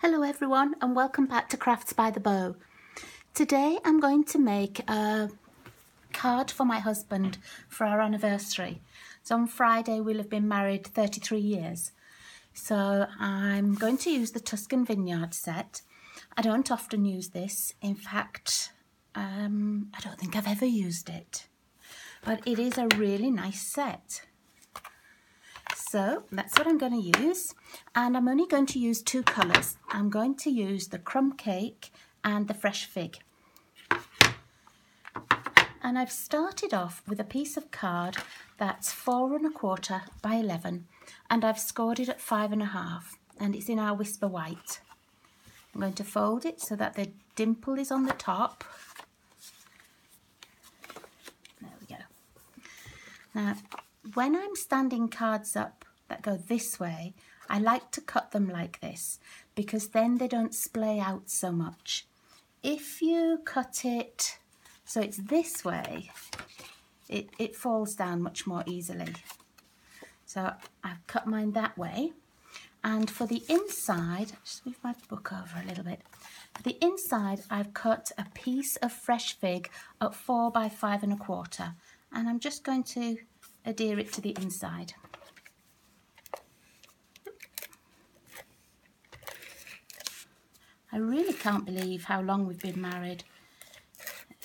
Hello everyone and welcome back to Crafts by the Bow. Today I'm going to make a card for my husband for our anniversary. So on Friday we'll have been married 33 years. So I'm going to use the Tuscan vineyard set. I don't often use this. In fact, I don't think I've ever used it. But it is a really nice set. So that's what I'm going to use, and I'm only going to use two colours. I'm going to use the crumb cake and the fresh fig. And I've started off with a piece of card that's 4 1/4 by 11, and I've scored it at 5 1/2, and it's in our Whisper White. I'm going to fold it so that the dimple is on the top. There we go. Now, when I'm standing cards up that go this way, I like to cut them like this because then they don't splay out so much. If you cut it so it's this way, it falls down much more easily. So I've cut mine that way. And for the inside, just move my book over a little bit. For the inside, I've cut a piece of fresh fig at 4 by 5 1/4, and I'm just going to adhere it to the inside. I really can't believe how long we've been married.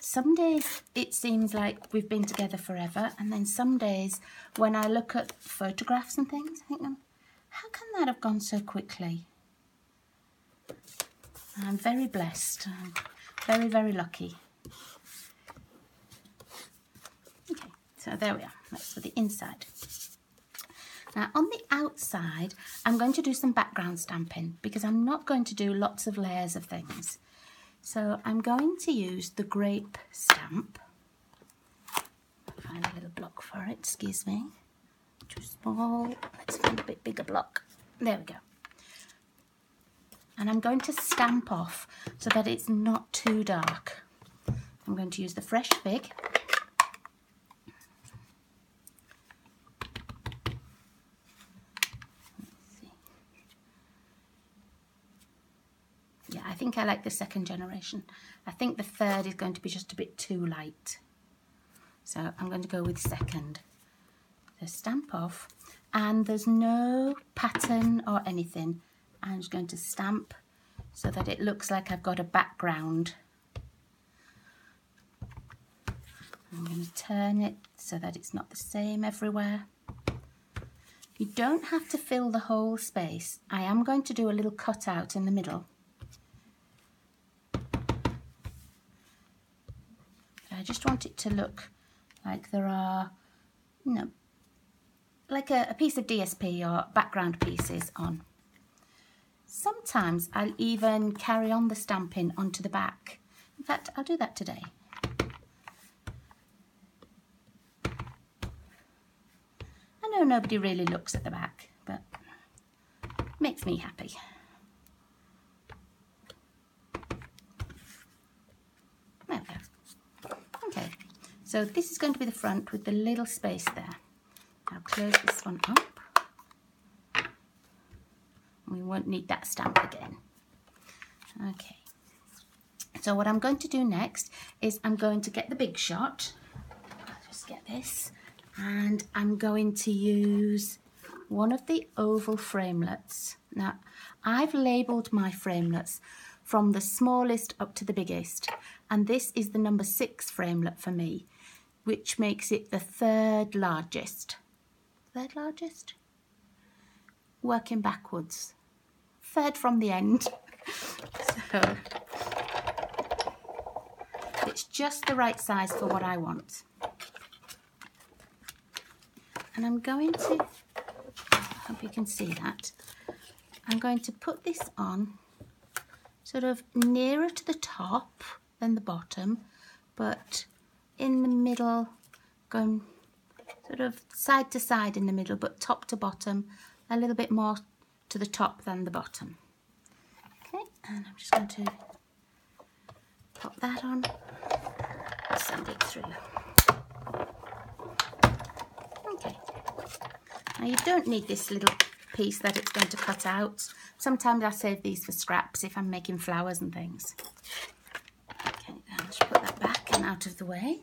Some days it seems like we've been together forever, and then some days when I look at photographs and things, I think, how can that have gone so quickly? I'm very blessed. I'm very, very lucky. Okay, so there we are. That's for the inside. Now on the outside, I'm going to do some background stamping because I'm not going to do lots of layers of things. So I'm going to use the grape stamp. I'll find a little block for it, excuse me. Too small. Let's find a bit bigger block. There we go. And I'm going to stamp off so that it's not too dark. I'm going to use the fresh fig. Yeah, I think I like the second generation. I think the third is going to be just a bit too light. So I'm going to go with second. So stamp off, and there's no pattern or anything. I'm just going to stamp so that it looks like I've got a background. I'm going to turn it so that it's not the same everywhere. You don't have to fill the whole space. I am going to do a little cutout in the middle. I just want it to look like there are, you know, like a piece of DSP or background pieces on. Sometimes I'll even carry on the stamping onto the back. In fact, I'll do that today. I know nobody really looks at the back, but it makes me happy. There we go. Okay, so this is going to be the front with the little space there. I'll close this one up. We won't need that stamp again. Okay, so what I'm going to do next is I'm going to get the big shot. I'll just get this, and I'm going to use one of the oval framelets. Now, I've labelled my framelets from the smallest up to the biggest, and this is the number 6 framelit for me, which makes it the third largest. Third largest? Working backwards. Third from the end. So it's just the right size for what I want. And I'm going to, I hope you can see that, I'm going to put this on sort of nearer to the top than the bottom, but in the middle, going sort of side to side in the middle, but top to bottom, a little bit more to the top than the bottom. Okay, and I'm just going to pop that on, send it through. Okay, now you don't need this little piece that it's going to cut out. Sometimes I save these for scraps if I'm making flowers and things. Okay, I'll just put that back and out of the way.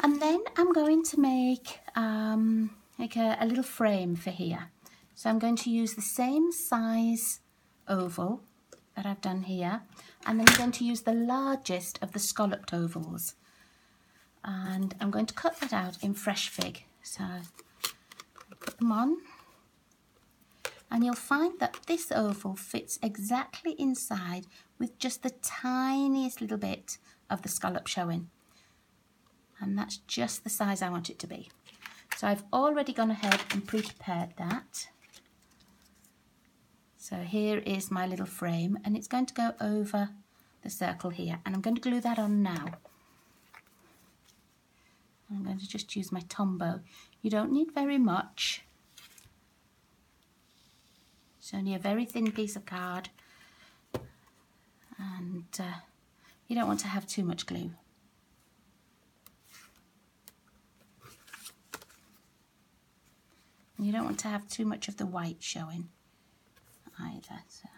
And then I'm going to make a little frame for here. So I'm going to use the same size oval that I've done here, and then I'm going to use the largest of the scalloped ovals. And I'm going to cut that out in fresh fig. So put them on. And you'll find that this oval fits exactly inside with just the tiniest little bit of the scallop showing. And that's just the size I want it to be. So I've already gone ahead and pre-prepared that. So here is my little frame, and it's going to go over the circle here, and I'm going to glue that on now. I'm going to just use my Tombow. You don't need very much. It's only a very thin piece of card, and you don't want to have too much glue. And you don't want to have too much of the white showing either. So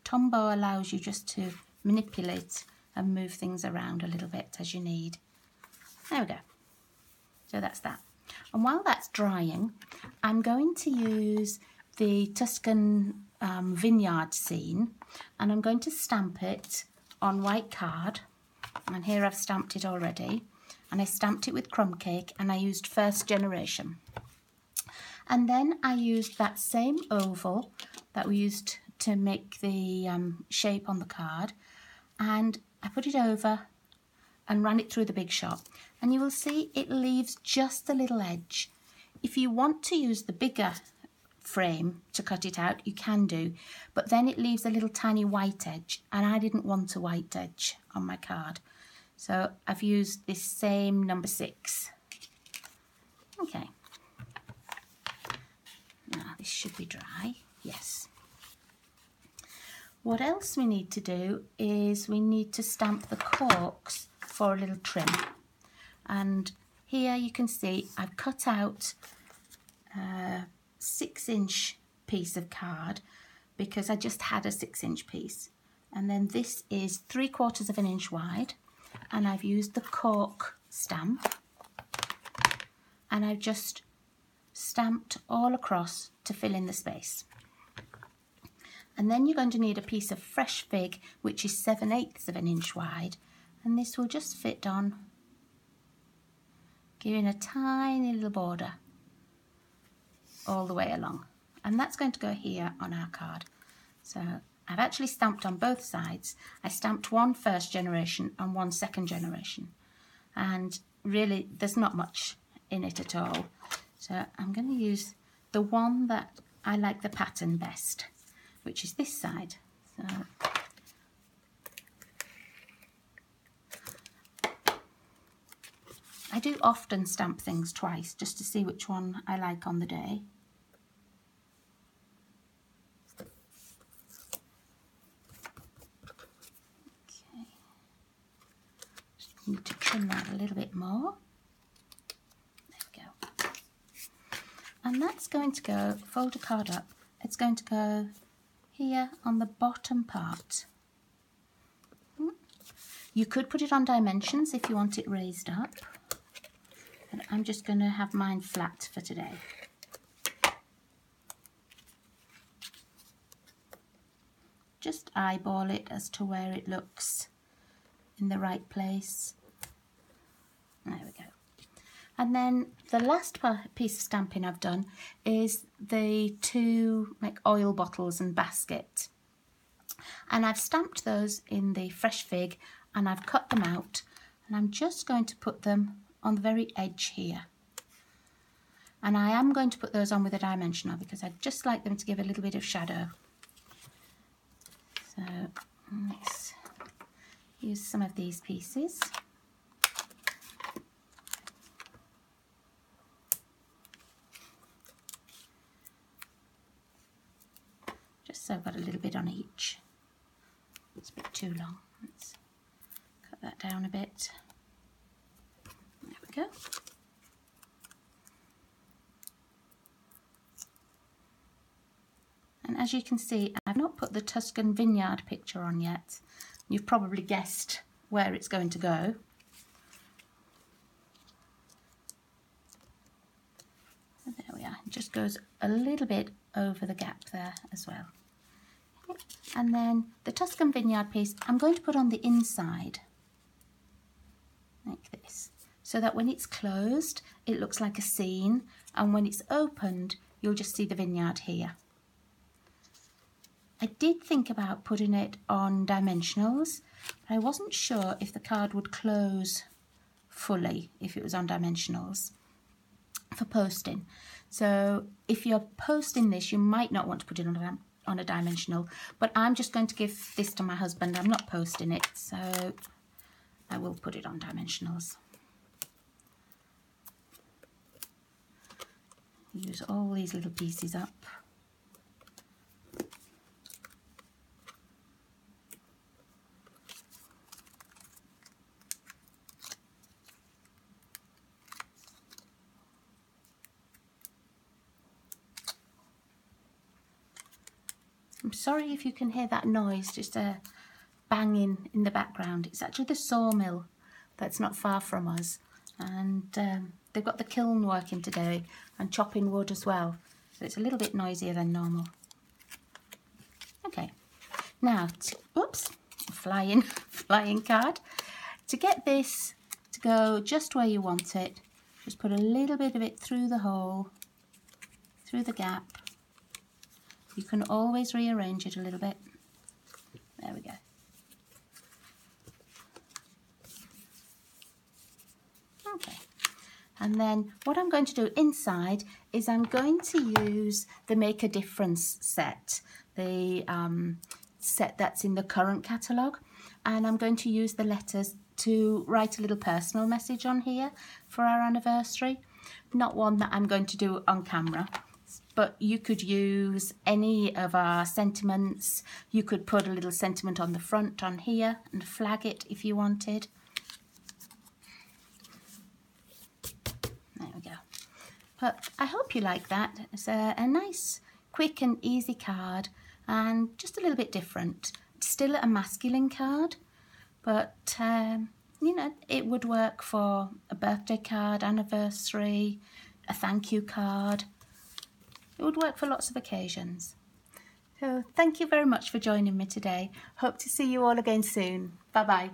Tombow allows you just to manipulate and move things around a little bit as you need. There we go. So that's that. And while that's drying, I'm going to use the Tuscan vineyard scene, and I'm going to stamp it on white card. And here I've stamped it already, and I stamped it with crumb cake, and I used first generation. And then I used that same oval that we used to make the shape on the card, and I put it over and ran it through the Big Shot, and you will see it leaves just a little edge. If you want to use the bigger frame to cut it out, you can do, but then it leaves a little tiny white edge, and I didn't want a white edge on my card, so I've used this same number 6. Okay, now this should be dry. Yes. What else we need to do is we need to stamp the corks for a little trim. And here you can see I've cut out a 6-inch piece of card because I just had a 6-inch piece. And then this is 3/4 of an inch wide, and I've used the cork stamp, and I've just stamped all across to fill in the space. And then you're going to need a piece of fresh fig, which is 7/8 of an inch wide, and this will just fit on, giving a tiny little border all the way along. And that's going to go here on our card. So I've actually stamped on both sides. I stamped one first generation and one second generation, and really there's not much in it at all. So I'm going to use the one that I like the pattern best, which is this side. So I do often stamp things twice just to see which one I like on the day. Okay, just need to trim that a little bit more. There we go. And that's going to go, fold the card up, it's going to go here on the bottom part. You could put it on dimensions if you want it raised up, but I'm just going to have mine flat for today. Just eyeball it as to where it looks in the right place. There we go. And then the last piece of stamping I've done is the 2 like oil bottles and basket. And I've stamped those in the fresh fig, and I've cut them out, and I'm just going to put them on the very edge here. And I am going to put those on with a dimensioner because I'd just like them to give a little bit of shadow. So let's use some of these pieces. Just so I've got a little bit on each. It's a bit too long. Let's cut that down a bit. There we go. And as you can see, I've not put the Tuscan vineyard picture on yet. You've probably guessed where it's going to go. And there we are. It just goes a little bit over the gap there as well. Okay. And then the Tuscan vineyard piece, I'm going to put on the inside, like this, so that when it's closed, it looks like a scene, and when it's opened, you'll just see the vineyard here. I did think about putting it on dimensionals, but I wasn't sure if the card would close fully if it was on dimensionals for posting. So if you're posting this, you might not want to put it on a dimensional, but I'm just going to give this to my husband. I'm not posting it, so I will put it on dimensionals. Use all these little pieces up. I'm sorry if you can hear that noise, just a banging in the background. It's actually the sawmill that's not far from us, and they've got the kiln working today and chopping wood as well, so it's a little bit noisier than normal. Okay, now, oops, flying card. To get this to go just where you want it, just put a little bit of it through the hole, through the gap. You can always rearrange it a little bit. There we go. Okay. And then what I'm going to do inside is I'm going to use the Make a Difference set, the set that's in the current catalogue, and I'm going to use the letters to write a little personal message on here for our anniversary. Not one that I'm going to do on camera, but you could use any of our sentiments. You could put a little sentiment on the front on here and flag it if you wanted. There we go. But I hope you like that. It's a nice, quick and easy card, and just a little bit different. It's still a masculine card, but you know, it would work for a birthday card, anniversary, a thank you card. It would work for lots of occasions. So thank you very much for joining me today. Hope to see you all again soon. Bye bye.